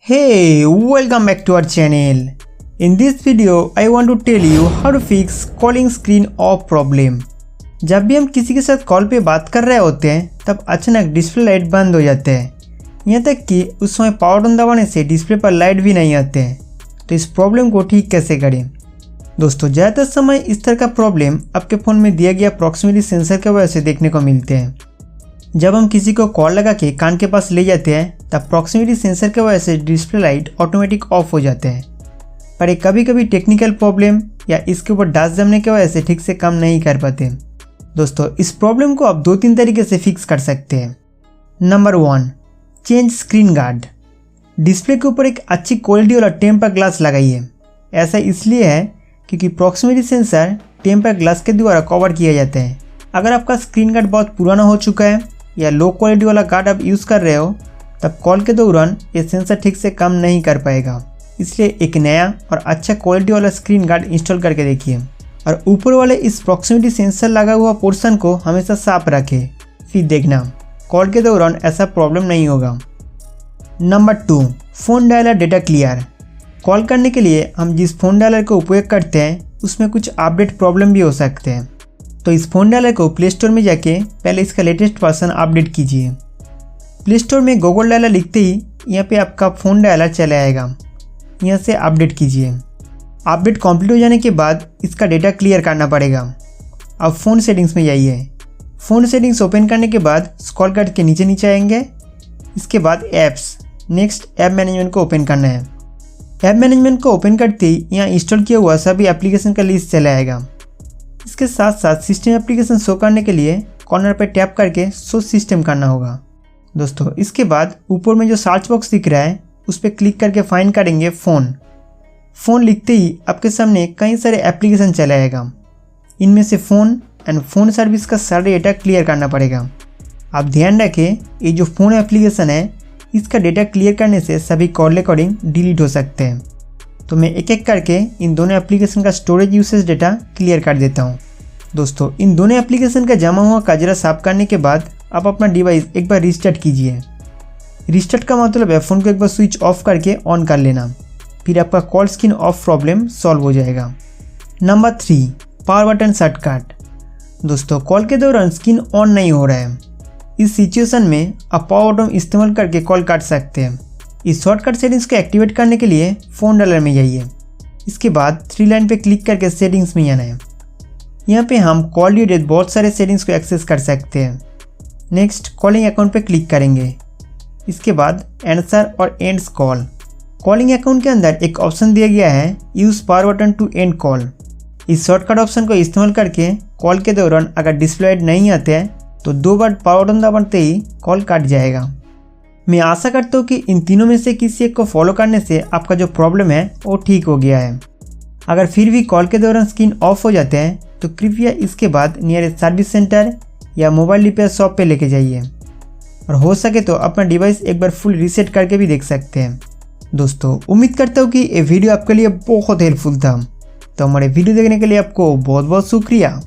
Hey, welcome back to our channel. In this video, I want to tell you how to fix calling screen off problem. जब भी हम किसी के साथ call पे बात कर रहे होते हैं तब अचानक डिस्प्ले लाइट बंद हो जाते हैं, यहाँ तक कि उस समय पावर बटन दबाने से डिस्प्ले पर लाइट भी नहीं आते हैं। तो इस प्रॉब्लम को ठीक कैसे करें? दोस्तों, ज़्यादातर समय इस तरह का प्रॉब्लम आपके फ़ोन में दिया गया प्रॉक्सिमिटी सेंसर की वजह से देखने को मिलते हैं। जब हम किसी को कॉल लगा के कान के पास ले जाते हैं तब प्रॉक्सिमिटी सेंसर की वजह से डिस्प्ले लाइट ऑटोमेटिक ऑफ हो जाते हैं, पर ये कभी कभी टेक्निकल प्रॉब्लम या इसके ऊपर डस्ट जमने की वजह से ठीक से काम नहीं कर पाते। दोस्तों, इस प्रॉब्लम को आप 2-3 तरीके से फिक्स कर सकते हैं। Number 1, change screen guard. Display के ऊपर एक अच्छी क्वालिटी वाला टेम्पर ग्लास लगाइए। ऐसा इसलिए है क्योंकि प्रॉक्सिमिटी सेंसर टेम्पर ग्लास के द्वारा कवर किया जाता है। अगर आपका स्क्रीन गार्ड बहुत पुराना हो चुका है या लो क्वालिटी वाला गार्ड आप यूज़ कर रहे हो तब कॉल के दौरान ये सेंसर ठीक से काम नहीं कर पाएगा। इसलिए एक नया और अच्छा क्वालिटी वाला स्क्रीन गार्ड इंस्टॉल करके देखिए और ऊपर वाले इस प्रॉक्सिमिटी सेंसर लगा हुआ पोर्शन को हमेशा साफ रखें। फिर देखना कॉल के दौरान ऐसा प्रॉब्लम नहीं होगा। Number 2, phone dialer data clear. Call करने के लिए हम जिस फ़ोन डायलर का उपयोग करते हैं उसमें कुछ अपडेट प्रॉब्लम भी हो सकते हैं। तो इस फ़ोन डायलर को प्ले स्टोर में जाके पहले इसका लेटेस्ट वर्जन अपडेट कीजिए। प्ले स्टोर में गूगल डायलर लिखते ही यहाँ पे आपका फ़ोन डायलर चला आएगा। यहाँ से अपडेट कीजिए। अपडेट कंप्लीट हो जाने के बाद इसका डेटा क्लियर करना पड़ेगा। अब फ़ोन सेटिंग्स में जाइए। फ़ोन सेटिंग्स ओपन करने के बाद स्क्रॉल करके नीचे आएंगे। इसके बाद ऐप्स, नेक्स्ट ऐप मैनेजमेंट को ओपन करना है। ऐप मैनेजमेंट को ओपन करते ही यहाँ इंस्टॉल किया हुआ सभी एप्लीकेशन का लिस्ट चला आएगा। इसके साथ साथ सिस्टम एप्लीकेशन शो करने के लिए कॉर्नर पर टैप करके शो सिस्टम करना होगा। दोस्तों, इसके बाद ऊपर में जो सर्च बॉक्स दिख रहा है उस पर क्लिक करके फाइंड करेंगे फ़ोन लिखते ही आपके सामने कई सारे एप्लीकेशन चला आएगा। इनमें से फ़ोन एंड फ़ोन सर्विस का सारा डेटा क्लियर करना पड़ेगा। आप ध्यान रखें, ये जो फ़ोन एप्लीकेशन है इसका डेटा क्लियर करने से सभी कॉल रिकॉर्डिंग डिलीट हो सकते हैं। तो मैं एक एक करके इन दोनों एप्लीकेशन का स्टोरेज यूसेज डेटा क्लियर कर देता हूँ। दोस्तों, इन दोनों एप्लीकेशन का जमा हुआ कचरा साफ करने के बाद आप अपना डिवाइस एक बार रिस्टार्ट कीजिए। रिस्टार्ट का मतलब है फ़ोन को एक बार स्विच ऑफ करके ऑन कर लेना। फिर आपका call screen of problem solve हो जाएगा। Number 3, power button shortcut. दोस्तों, कॉल के दौरान स्क्रीन ऑन नहीं हो रहा है। इस सिचुएशन में आप पावर बटन इस्तेमाल करके कॉल काट सकते हैं। इस शॉर्टकट सेटिंग्स को एक्टिवेट करने के लिए फ़ोन डायलर में जाइए। इसके बाद 3 लाइन पे क्लिक करके सेटिंग्स में आना है। यहाँ पे हम कॉल रिलेटेड बहुत सारे सेटिंग्स को एक्सेस कर सकते हैं। नेक्स्ट कॉलिंग अकाउंट पे क्लिक करेंगे। इसके बाद आंसर और एंड्स कॉल। कॉलिंग अकाउंट के अंदर एक ऑप्शन दिया गया है use power button to end call. इस शॉर्टकट ऑप्शन को इस्तेमाल करके कॉल के दौरान अगर डिस्प्ले लाइट नहीं आते हैं तो 2 बार पावर बटन दबाते ही कॉल कट जाएगा। मैं आशा करता हूँ कि इन तीनों में से किसी एक को फॉलो करने से आपका जो प्रॉब्लम है वो ठीक हो गया है। अगर फिर भी कॉल के दौरान स्क्रीन ऑफ हो जाते हैं तो कृपया इसके बाद नियरेस्ट सर्विस सेंटर या मोबाइल रिपेयर शॉप पे लेके जाइए और हो सके तो अपना डिवाइस एक बार फुल रीसेट करके भी देख सकते हैं। दोस्तों, उम्मीद करता हूँ कि ये वीडियो आपके लिए बहुत हेल्पफुल था। तो हमारे वीडियो देखने के लिए आपको बहुत बहुत शुक्रिया।